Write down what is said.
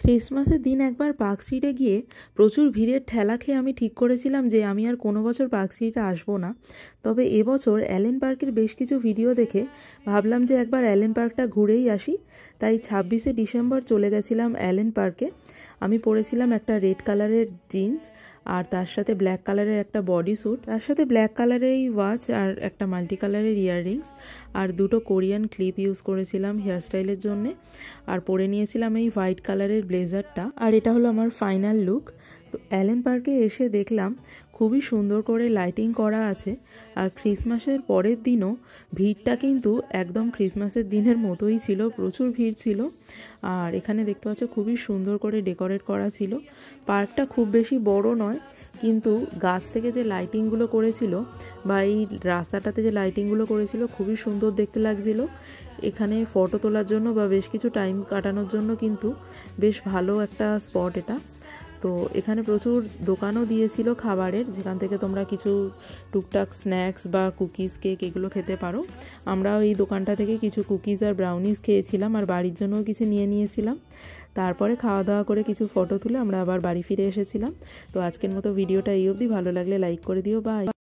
ক্রিসমাসের দিন একবার পার্ক স্ট্রিটে গিয়ে প্রচুর ভিড়ের ঠেলা খেয়ে আমি ঠিক করেছিলাম যে আমি আর কোনো বছর পার্ক স্ট্রিটে আসবো না। তবে এবছর অ্যালেন পার্কের বেশ কিছু ভিডিও দেখে ভাবলাম যে একবার অ্যালেন পার্কটা ঘুরেই আসি। তাই 26শে ডিসেম্বর চলে গেছিলাম অ্যালেন পার্কে। আমি পরেছিলাম একটা রেড কালারের জিন্স আর তার সাথে ব্ল্যাক কালারের একটা বডি স্যুট, তার সাথে ব্ল্যাক কালারের এই ওয়াচ আর একটা মাল্টি কালারের ইয়াররিংস আর দুটো কোরিয়ান ক্লিপ ইউজ করেছিলাম হেয়ারস্টাইলের জন্যে। আর পরে নিয়েছিলাম এই হোয়াইট কালারের ব্লেজারটা। আর এটা হলো আমার ফাইনাল লুক। তো অ্যালেন পার্কে এসে দেখলাম খুবই সুন্দর করে লাইটিং করা আছে। আর ক্রিসমাসের পরের দিনও ভিড়টা কিন্তু একদম ক্রিসমাসের দিনের মতোই ছিল, প্রচুর ভিড় ছিল। আর এখানে দেখতে পাচ্ছ খুবই সুন্দর করে ডেকোরেট করা ছিল। পার্কটা খুব বেশি বড় নয়, কিন্তু গাছ থেকে যে লাইটিংগুলো করেছিল বা এই রাস্তাটাতে যে লাইটিংগুলো করেছিল খুবই সুন্দর দেখতে লাগছিল। এখানে ফটো তোলার জন্য বা বেশ কিছু টাইম কাটানোর জন্য কিন্তু বেশ ভালো একটা স্পট এটা। তো এখানে প্রচুর দোকানও দিয়েছিল খাবারের, যেখান থেকে তোমরা কিছু টুকটাক স্ন্যাক্স বা কুকিজ কেক এগুলো খেতে পারো। আমরাও এই দোকানটা থেকে কিছু কুকিজ আর ব্রাউনিজ খেয়েছিলাম আর বাড়ির জন্যও কিছু নিয়ে নিয়েছিলাম। তারপরে খাওয়া দাওয়া করে কিছু ফটো তুলে আমরা আবার বাড়ি ফিরে এসেছিলাম। তো আজকের মতো ভিডিওটা এই অবধি। ভালো লাগলে লাইক করে দিও। বাই।